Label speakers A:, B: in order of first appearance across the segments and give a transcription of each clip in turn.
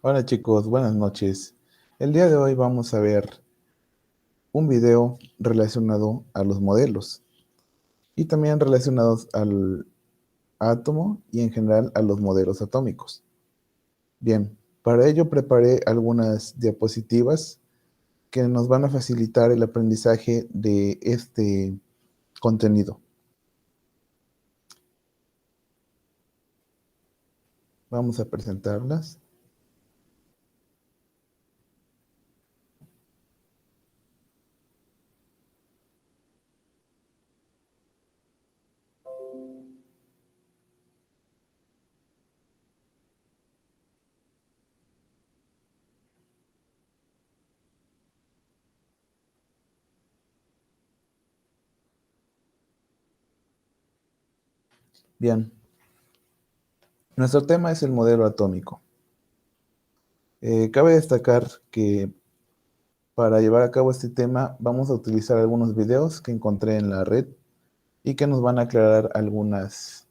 A: Hola chicos, buenas noches. El día de hoy vamos a ver un video relacionado a los modelos y también relacionados al átomo y en general a los modelos atómicos. Bien, para ello preparé algunas diapositivas que nos van a facilitar el aprendizaje de este contenido. Vamos a presentarlas. Bien, nuestro tema es el modelo atómico. Cabe destacar que para llevar a cabo este tema vamos a utilizar algunos videos que encontré en la red y que nos van a aclarar algunas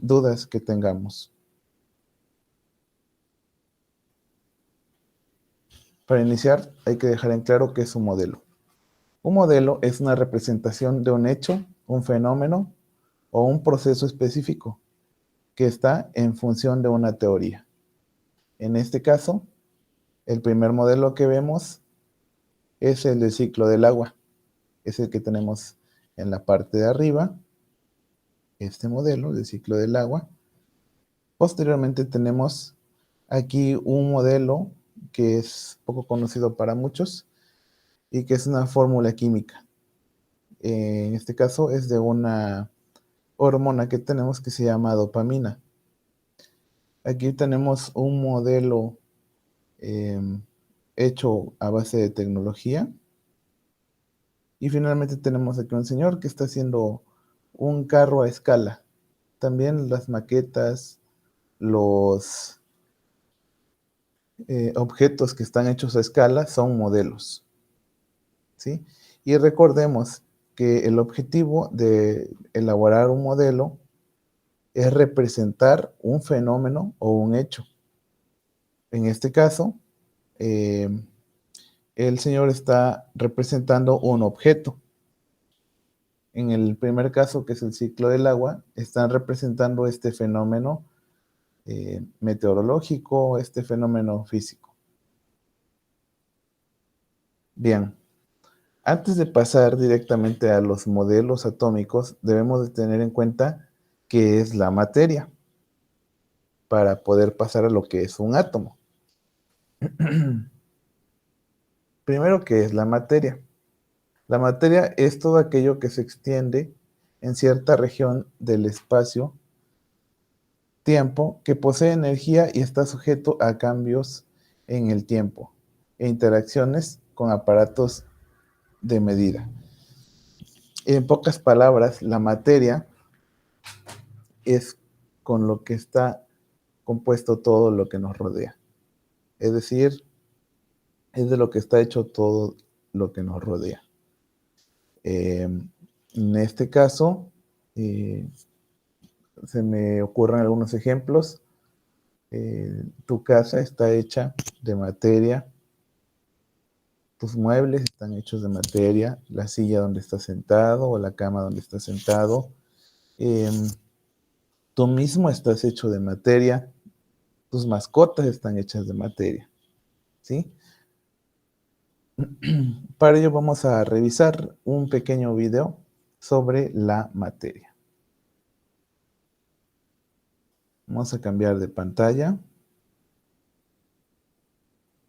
A: dudas que tengamos. Para iniciar, hay que dejar en claro qué es un modelo. Un modelo es una representación de un hecho, un fenómeno o un proceso específico que está en función de una teoría. En este caso, el primer modelo que vemos es el del ciclo del agua. Es el que tenemos en la parte de arriba, este modelo del ciclo del agua. Posteriormente tenemos aquí un modelo que es poco conocido para muchos y que es una fórmula química. En este caso es de una hormona que tenemos que se llama dopamina. Aquí tenemos un modelo eh, hecho a base de tecnología. Y finalmente tenemos aquí un señor que está haciendo un carro a escala. También las maquetas, los objetos que están hechos a escala son modelos, ¿sí? Y recordemos que el objetivo de elaborar un modelo es representar un fenómeno o un hecho. En este caso, eh, el señor está representando un objeto. En el primer caso, que es el ciclo del agua, están representando este fenómeno meteorológico, este fenómeno físico. Bien, antes de pasar directamente a los modelos atómicos, debemos de tener en cuenta qué es la materia para poder pasar a lo que es un átomo. Primero, ¿qué es la materia? La materia es todo aquello que se extiende en cierta región del espacio-tiempo que posee energía y está sujeto a cambios en el tiempo e interacciones con aparatos de medida. En pocas palabras, la materia es con lo que está compuesto todo lo que nos rodea. Es decir, es de lo que está hecho todo lo que nos rodea. En este caso, eh, se me ocurren algunos ejemplos. Tu casa está hecha de materia, tus muebles están hechos de materia, la silla donde estás sentado o la cama donde estás sentado. Eh, Tú mismo estás hecho de materia, tus mascotas están hechas de materia, ¿sí? Para ello vamos a revisar un pequeño video sobre la materia. Vamos a cambiar de pantalla.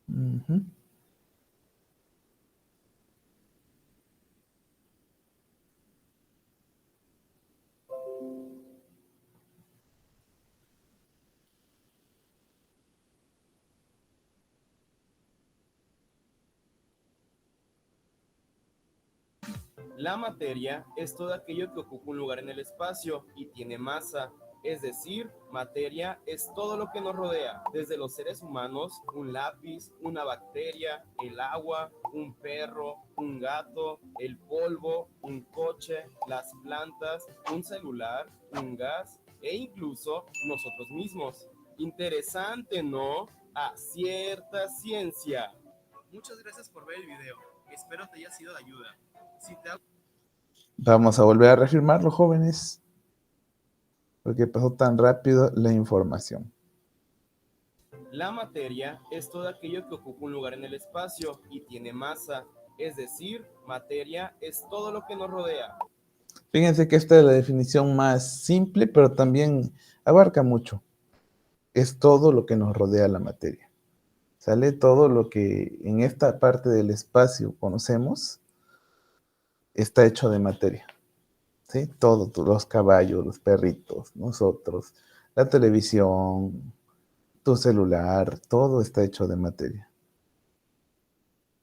A: Ujú.
B: La materia es todo aquello que ocupa un lugar en el espacio y tiene masa. Es decir, materia es todo lo que nos rodea, desde los seres humanos, un lápiz, una bacteria, el agua, un perro, un gato, el polvo, un coche, las plantas, un celular, un gas e incluso nosotros mismos. Interesante, ¿no? A cierta ciencia. Muchas gracias por ver el video. Espero te haya sido de ayuda. Si te ha...
A: Vamos a volver a reafirmarlo, jóvenes, porque pasó tan rápido la información.
B: La materia es todo aquello que ocupa un lugar en el espacio y tiene masa, es decir, materia es todo lo que nos rodea.
A: Fíjense que esta es la definición más simple, pero también abarca mucho. Es todo lo que nos rodea la materia. Sale todo lo que en esta parte del espacio conocemos, está hecho de materia. ¿Sí? Todo, los caballos, los perritos, nosotros, la televisión, tu celular, todo está hecho de materia.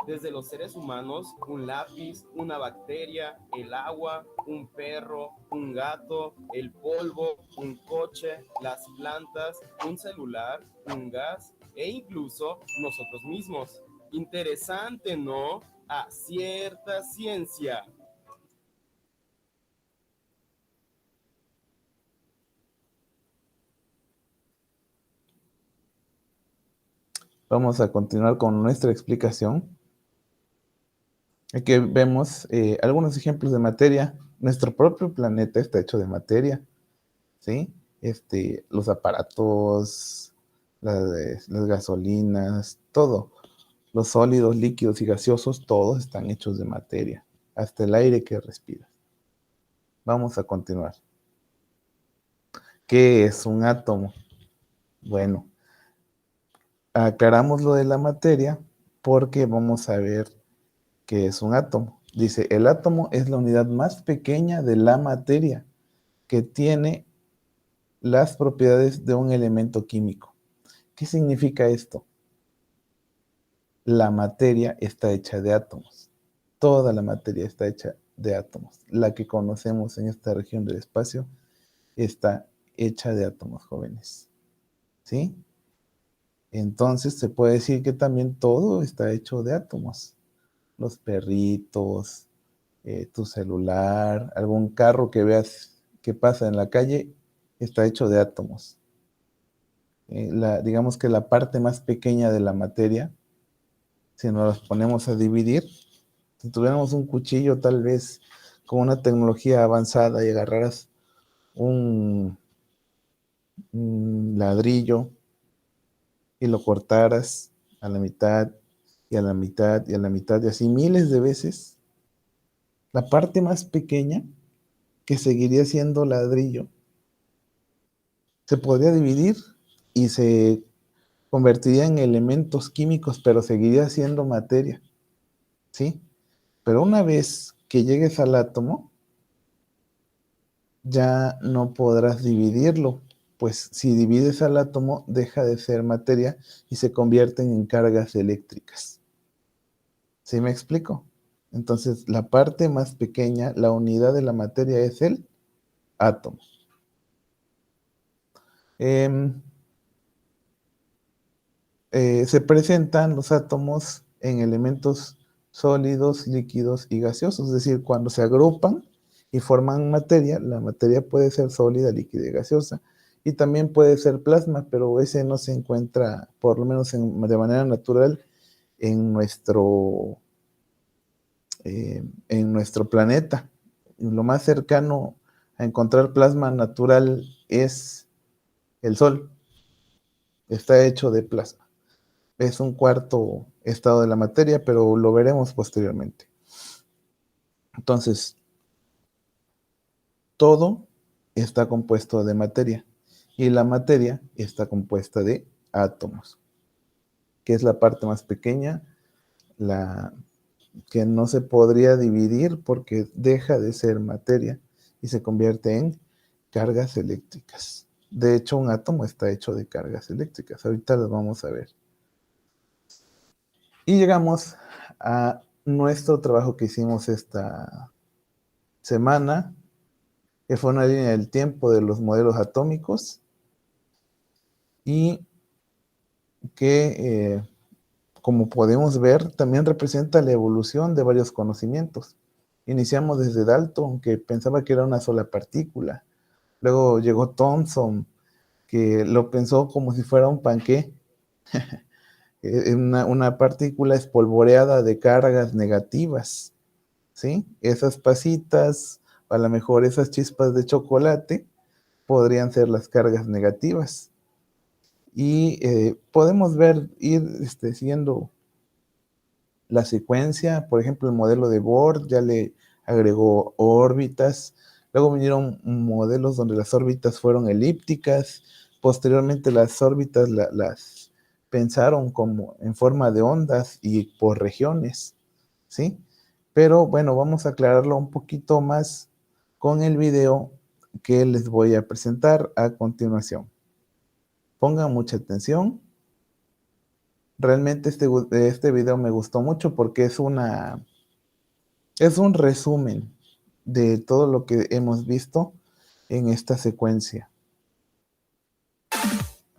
B: Desde los seres humanos, un lápiz, una bacteria, el agua, un perro, un gato, el polvo, un coche, las plantas, un celular, un gas e incluso nosotros mismos. Interesante, ¿no? A cierta ciencia.
A: Vamos a continuar con nuestra explicación. Aquí vemos algunos ejemplos de materia. Nuestro propio planeta está hecho de materia, ¿sí? Los aparatos, las gasolinas, todo. Los sólidos, líquidos y gaseosos, todos están hechos de materia, hasta el aire que respiras. Vamos a continuar. ¿Qué es un átomo? Bueno, aclaramos lo de la materia porque vamos a ver qué es un átomo. Dice, el átomo es la unidad más pequeña de la materia que tiene las propiedades de un elemento químico. ¿Qué significa esto? La materia está hecha de átomos. Toda la materia está hecha de átomos. La que conocemos en esta región del espacio está hecha de átomos, jóvenes. ¿Sí? Entonces se puede decir que también todo está hecho de átomos. Los perritos, tu celular, algún carro que veas que pasa en la calle, está hecho de átomos. Digamos que la parte más pequeña de la materia, si nos las ponemos a dividir, si tuviéramos un cuchillo tal vez con una tecnología avanzada y agarraras un ladrillo y lo cortaras a la mitad y a la mitad y a la mitad y así miles de veces, la parte más pequeña, que seguiría siendo ladrillo, se podría dividir y se convertiría en elementos químicos, pero seguiría siendo materia, ¿sí? Pero una vez que llegues al átomo, ya no podrás dividirlo, pues si divides al átomo, deja de ser materia y se convierten en cargas eléctricas. ¿Sí me explico? Entonces, la parte más pequeña, la unidad de la materia es el átomo. Se presentan los átomos en elementos sólidos, líquidos y gaseosos, es decir, cuando se agrupan y forman materia, la materia puede ser sólida, líquida y gaseosa, y también puede ser plasma, pero ese no se encuentra, por lo menos de manera natural, en nuestro planeta. Y lo más cercano a encontrar plasma natural es el Sol, está hecho de plasma. Es un cuarto estado de la materia, pero lo veremos posteriormente. Entonces, todo está compuesto de materia y la materia está compuesta de átomos, que es la parte más pequeña, la que no se podría dividir porque deja de ser materia y se convierte en cargas eléctricas. De hecho, un átomo está hecho de cargas eléctricas. Ahorita las vamos a ver. Y llegamos a nuestro trabajo que hicimos esta semana, que fue una línea del tiempo de los modelos atómicos y que, como podemos ver, también representa la evolución de varios conocimientos. Iniciamos desde Dalton, que pensaba que era una sola partícula. Luego llegó Thomson, que lo pensó como si fuera un panqué, una partícula espolvoreada de cargas negativas, ¿sí? Esas pasitas, a lo mejor esas chispas de chocolate, podrían ser las cargas negativas. Y podemos ir siguiendo la secuencia. Por ejemplo, el modelo de Bohr ya le agregó órbitas. Luego vinieron modelos donde las órbitas fueron elípticas. Posteriormente las órbitas las pensaron como en forma de ondas y por regiones, ¿sí? Pero bueno, vamos a aclararlo un poquito más con el video que les voy a presentar a continuación. Pongan mucha atención. Realmente este video me gustó mucho porque es un resumen de todo lo que hemos visto en esta secuencia.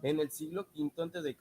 B: En el siglo V a.C.,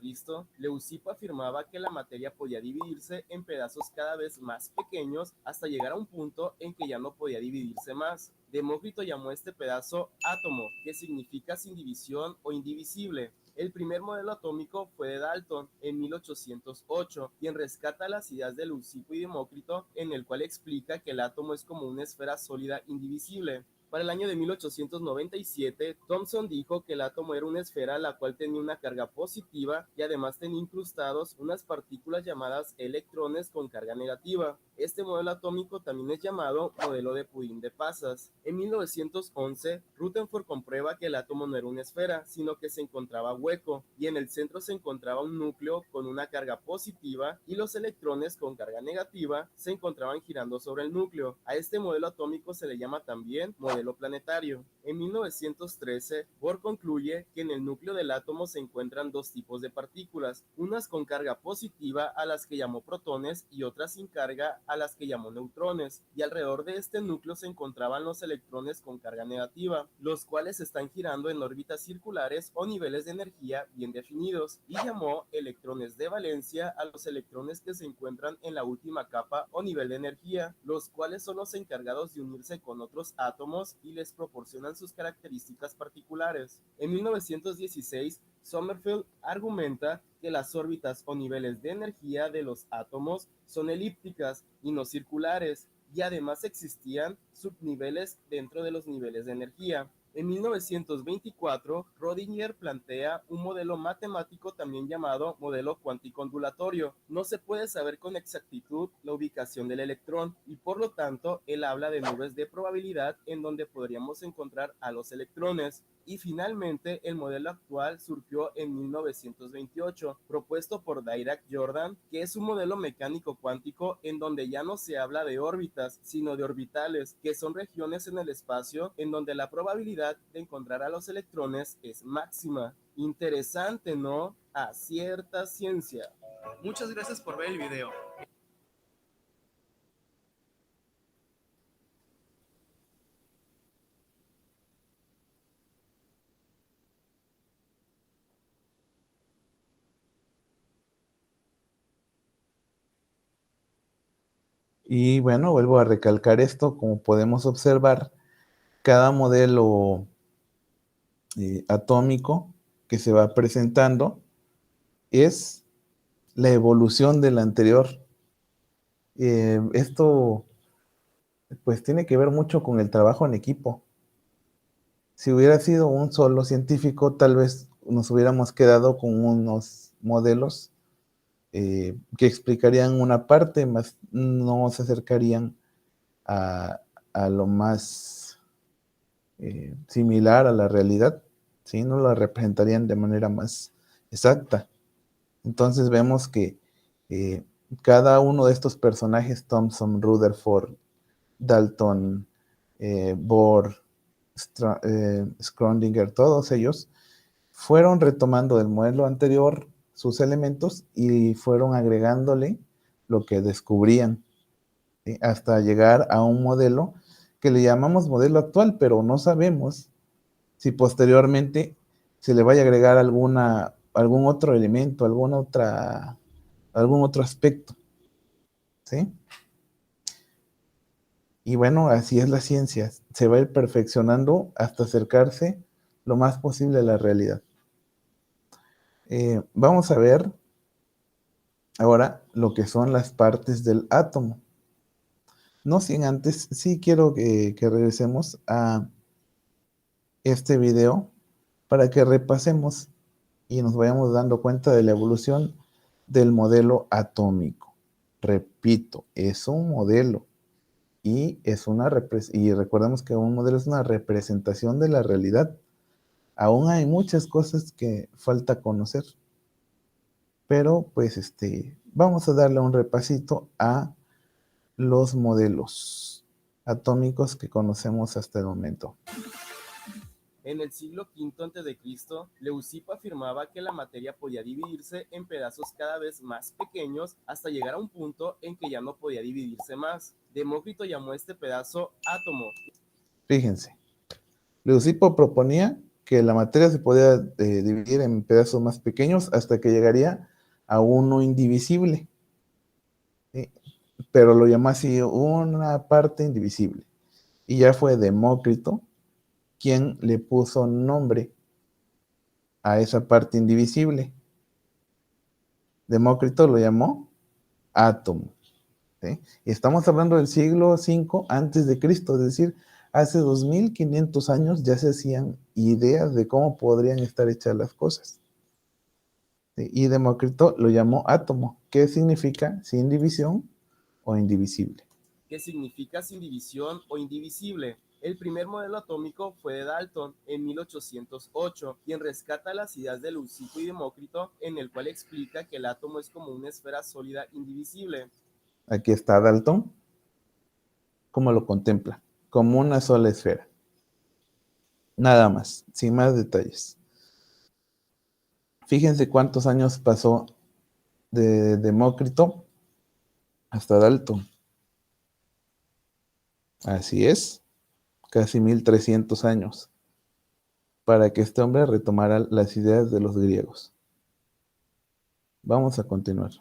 B: Leucipo afirmaba que la materia podía dividirse en pedazos cada vez más pequeños hasta llegar a un punto en que ya no podía dividirse más. Demócrito llamó a este pedazo átomo, que significa sin división o indivisible. El primer modelo atómico fue de Dalton en 1808, quien rescata las ideas de Leucipo y Demócrito, en el cual explica que el átomo es como una esfera sólida indivisible. Para el año de 1897, Thomson dijo que el átomo era una esfera la cual tenía una carga positiva y además tenía incrustados unas partículas llamadas electrones con carga negativa. Este modelo atómico también es llamado modelo de pudín de pasas. En 1911, Rutherford comprueba que el átomo no era una esfera, sino que se encontraba hueco, y en el centro se encontraba un núcleo con una carga positiva y los electrones con carga negativa se encontraban girando sobre el núcleo. A este modelo atómico se le llama también modelo planetario. En 1913, Bohr concluye que en el núcleo del átomo se encuentran dos tipos de partículas, unas con carga positiva a las que llamó protones y otras sin carga a las que llamó neutrones, y alrededor de este núcleo se encontraban los electrones con carga negativa, los cuales están girando en órbitas circulares o niveles de energía bien definidos, y llamó electrones de valencia a los electrones que se encuentran en la última capa o nivel de energía, los cuales son los encargados de unirse con otros átomos y les proporcionan sus características particulares. En 1916, Sommerfeld argumenta que las órbitas o niveles de energía de los átomos son elípticas y no circulares, y además existían subniveles dentro de los niveles de energía. En 1924, Rödinger plantea un modelo matemático también llamado modelo cuántico ondulatorio. No se puede saber con exactitud la ubicación del electrón y por lo tanto él habla de nubes de probabilidad en donde podríamos encontrar a los electrones. Y finalmente el modelo actual surgió en 1928, propuesto por Dirac-Jordan, que es un modelo mecánico cuántico en donde ya no se habla de órbitas, sino de orbitales, que son regiones en el espacio en donde la probabilidad de encontrar a los electrones es máxima. Interesante, ¿no? A cierta ciencia. Muchas gracias por ver el video.
A: Y bueno, vuelvo a recalcar esto, como podemos observar, cada modelo atómico que se va presentando es la evolución del anterior. Esto pues tiene que ver mucho con el trabajo en equipo. Si hubiera sido un solo científico, tal vez nos hubiéramos quedado con unos modelos que explicarían una parte, más no se acercarían a, a lo más similar a la realidad, ¿sí? No la representarían de manera más exacta. Entonces vemos que cada uno de estos personajes, Thomson, Rutherford, Dalton, Bohr, Schrödinger, todos ellos fueron retomando del modelo anterior sus elementos y fueron agregándole lo que descubrían, ¿sí? Hasta llegar a un modelo que le llamamos modelo actual, pero no sabemos si posteriormente se le vaya a agregar algún otro elemento, algún otro aspecto, ¿sí? Y bueno, así es la ciencia, se va a ir perfeccionando hasta acercarse lo más posible a la realidad. Vamos a ver ahora lo que son las partes del átomo. No sin antes, sí quiero que regresemos a este video para que repasemos y nos vayamos dando cuenta de la evolución del modelo atómico. Repito, es un modelo y y recordemos que un modelo es una representación de la realidad. Aún hay muchas cosas que falta conocer, pero pues vamos a darle un repasito a los modelos atómicos que conocemos hasta el momento.
B: En el siglo V a.C., Leucipo afirmaba que la materia podía dividirse en pedazos cada vez más pequeños hasta llegar a un punto en que ya no podía dividirse más. Demócrito llamó a este pedazo átomo.
A: Fíjense, Leucipo proponía que la materia se podía dividir en pedazos más pequeños hasta que llegaría a uno indivisible, ¿sí? Pero lo llamó así una parte indivisible. Y ya fue Demócrito quien le puso nombre a esa parte indivisible. Demócrito lo llamó átomo, ¿sí? Y estamos hablando del siglo V antes de Cristo, es decir, hace 2500 años ya se hacían ideas de cómo podrían estar hechas las cosas. ¿Sí? Y Demócrito lo llamó átomo, que significa sin división o indivisible.
B: Que significa sin división o indivisible. El primer modelo atómico fue de Dalton en 1808, quien rescata las ideas de Leucipo y Demócrito, en el cual explica que el átomo es como una esfera sólida indivisible.
A: Aquí está Dalton, como lo contempla, como una sola esfera. Nada más, sin más detalles. Fíjense cuántos años pasó de Demócrito hasta Dalton. Así es, casi 1300 años, para que este hombre retomara las ideas de los griegos. Vamos a continuar.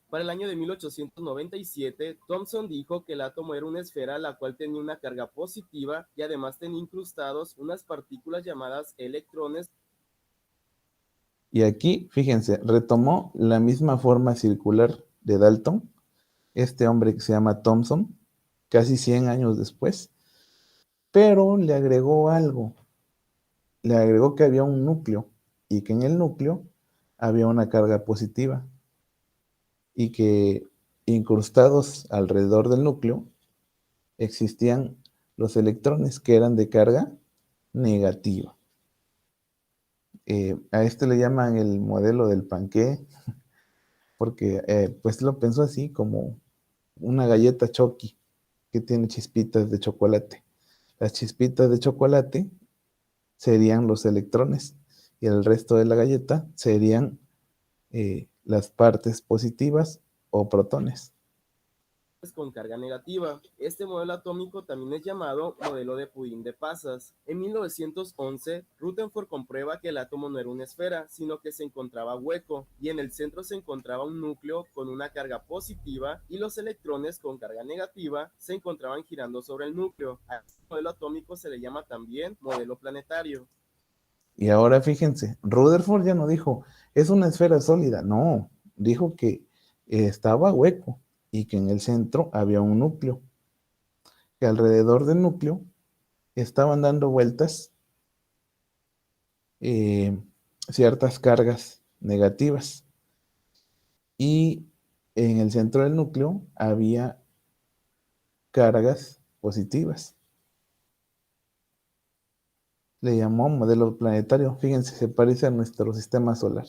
B: Para el año de 1897, Thomson dijo que el átomo era una esfera la cual tenía una carga positiva y además tenía incrustados unas partículas llamadas electrones.
A: Y aquí, fíjense, retomó la misma forma circular de Dalton, este hombre que se llama Thomson, casi 100 años después, pero le agregó algo. Le agregó que había un núcleo y que en el núcleo había una carga positiva y que incrustados alrededor del núcleo existían los electrones que eran de carga negativa. A este le llaman el modelo del panqué, porque pues lo pensó así como una galleta Choki que tiene chispitas de chocolate. Las chispitas de chocolate serían los electrones y el resto de la galleta serían las partes positivas o protones.
B: Con carga negativa. Este modelo atómico también es llamado modelo de pudín de pasas. En 1911, Rutherford comprueba que el átomo no era una esfera, sino que se encontraba hueco, y en el centro se encontraba un núcleo con una carga positiva y los electrones con carga negativa se encontraban girando sobre el núcleo. A este modelo atómico se le llama también modelo planetario.
A: Y ahora fíjense, Rutherford ya no dijo, es una esfera sólida, no, dijo que estaba hueco y que en el centro había un núcleo, que alrededor del núcleo estaban dando vueltas eh, ciertas cargas negativas y en el centro del núcleo había cargas positivas. Le llamó modelo planetario. Fíjense, se parece a nuestro sistema solar.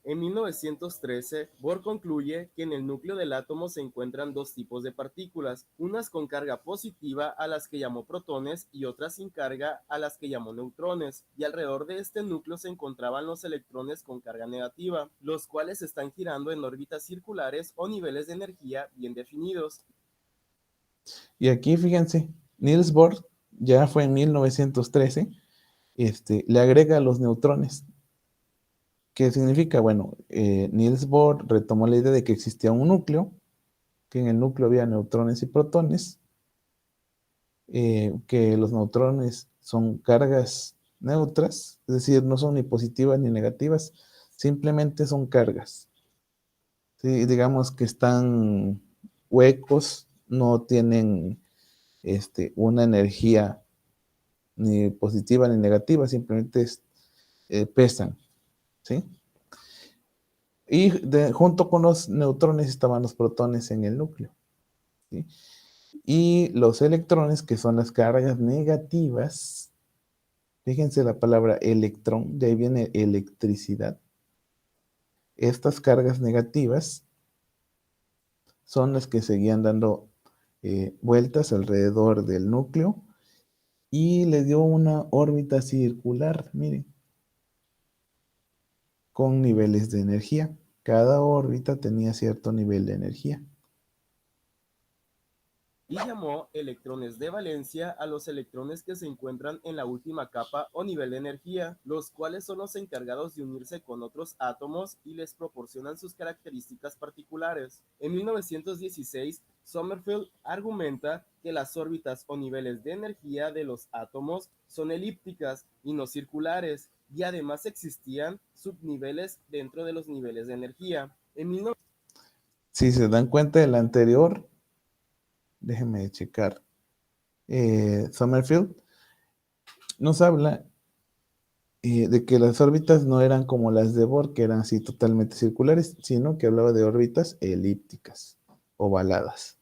B: En 1913, Bohr concluye que en el núcleo del átomo se encuentran dos tipos de partículas, unas con carga positiva a las que llamó protones y otras sin carga a las que llamó neutrones, y alrededor de este núcleo se encontraban los electrones con carga negativa, los cuales están girando en órbitas circulares o niveles de energía bien definidos.
A: Y aquí, fíjense, Niels Bohr ya fue en 1913, le agrega los neutrones. ¿Qué significa? Bueno, Niels Bohr retomó la idea de que existía un núcleo, que en el núcleo había neutrones y protones, que los neutrones son cargas neutras, es decir, no son ni positivas ni negativas, simplemente son cargas. ¿Sí? Digamos que están huecos, no tienen una energía ni positiva ni negativa, simplemente pesan. ¿Sí? Y junto con los neutrones estaban los protones en el núcleo. ¿Sí? Y los electrones, que son las cargas negativas, fíjense la palabra electrón, de ahí viene electricidad. Estas cargas negativas son las que seguían dando vueltas alrededor del núcleo y le dio una órbita circular, miren, con niveles de energía. Cada órbita tenía cierto nivel de energía.
B: Y llamó electrones de valencia a los electrones que se encuentran en la última capa o nivel de energía, los cuales son los encargados de unirse con otros átomos y les proporcionan sus características particulares. En 1916, Sommerfeld argumenta que las órbitas o niveles de energía de los átomos son elípticas y no circulares, y además existían subniveles dentro de los niveles de energía.
A: Si se dan cuenta del anterior, déjenme checar. Sommerfeld nos habla de que las órbitas no eran como las de Bohr, que eran así totalmente circulares, sino que hablaba de órbitas elípticas, ovaladas,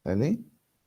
A: ¿vale?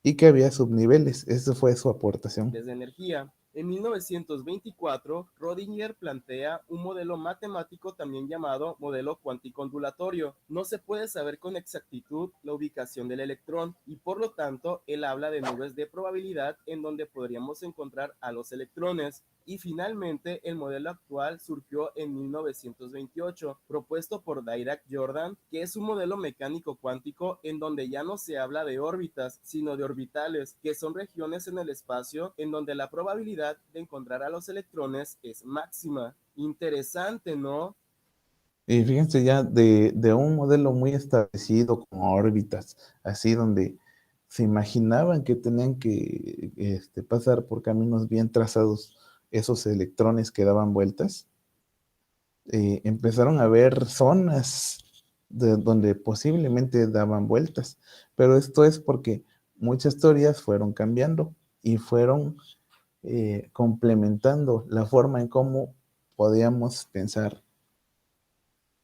A: Y que había subniveles. Esa fue su aportación.
B: De energía. En 1924, Rödinger plantea un modelo matemático también llamado modelo cuántico ondulatorio. No se puede saber con exactitud la ubicación del electrón y por lo tanto él habla de nubes de probabilidad en donde podríamos encontrar a los electrones. Y finalmente el modelo actual surgió en 1928, propuesto por Dirac Jordan, que es un modelo mecánico cuántico en donde ya no se habla de órbitas, sino de orbitales, que son regiones en el espacio en donde la probabilidad de encontrar a los electrones es máxima. Interesante, ¿no?
A: Y fíjense ya de un modelo muy establecido con órbitas, así donde se imaginaban que tenían que pasar por caminos bien trazados esos electrones que daban vueltas, empezaron a ver zonas donde posiblemente daban vueltas, pero esto es porque muchas teorías fueron cambiando y fueron complementando la forma en cómo podíamos pensar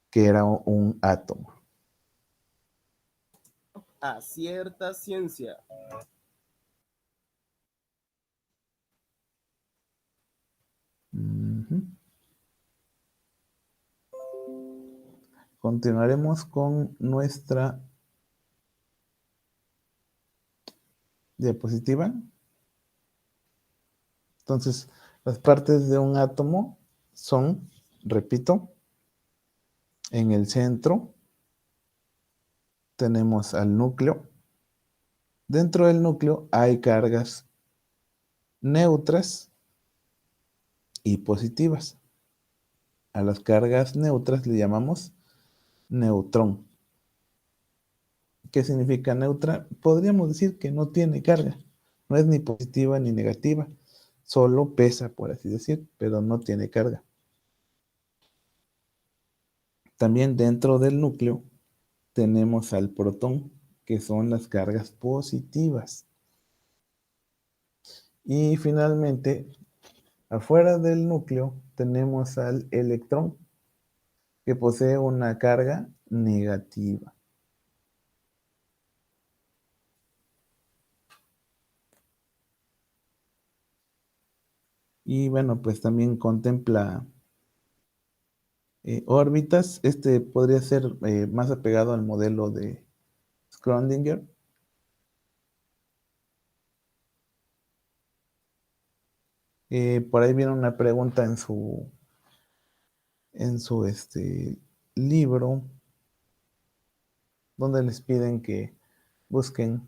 A: que era un átomo.
B: A cierta ciencia.
A: Continuaremos con nuestra diapositiva. Entonces, las partes de un átomo son, repito, en el centro tenemos al núcleo. Dentro del núcleo hay cargas neutras y positivas. A las cargas neutras le llamamos neutrón. ¿Qué significa neutra? Podríamos decir que no tiene carga. No es ni positiva ni negativa. Solo pesa, por así decir, pero no tiene carga. También dentro del núcleo tenemos al protón, que son las cargas positivas. Y finalmente, afuera del núcleo tenemos al electrón, que posee una carga negativa. Y bueno, pues también contempla órbitas. Este podría ser más apegado al modelo de Schrödinger. Por ahí viene una pregunta en su libro, donde les piden que busquen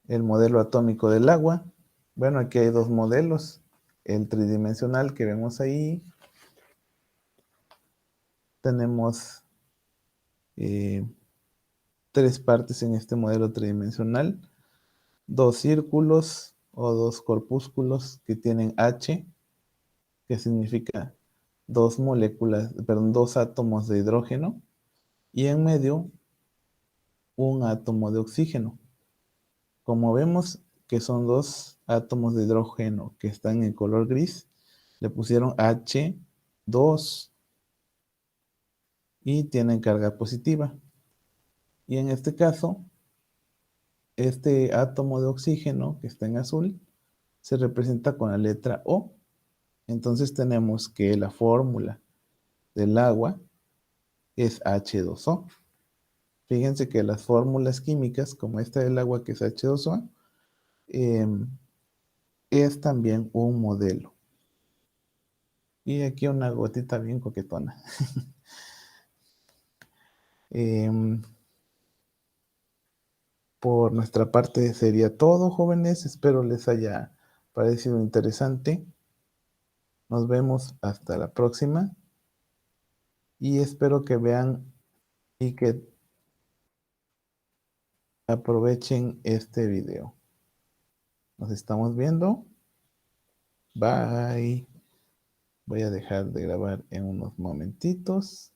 A: el modelo atómico del agua. Bueno, aquí hay dos modelos. El tridimensional que vemos ahí. Tenemos tres partes en este modelo tridimensional. Dos círculos o dos corpúsculos que tienen H. que significa dos moléculas, perdón, dos átomos de hidrógeno, y en medio un átomo de oxígeno. Como vemos que son dos átomos de hidrógeno que están en color gris, le pusieron H2 y tienen carga positiva. Y en este caso, este átomo de oxígeno que está en azul se representa con la letra O. Entonces tenemos que la fórmula del agua es H2O. Fíjense que las fórmulas químicas, como esta del agua que es H2O, es también un modelo. Y aquí una gotita bien coquetona. Por nuestra parte sería todo, jóvenes. Espero les haya parecido interesante. Nos vemos hasta la próxima. Y espero que vean y que aprovechen este video. Nos estamos viendo. Bye. Voy a dejar de grabar en unos momentitos.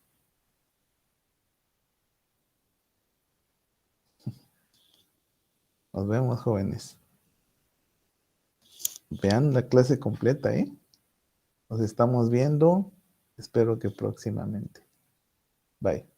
A: Nos vemos, jóvenes. Vean la clase completa, ¿eh? Nos estamos viendo. Espero que próximamente. Bye.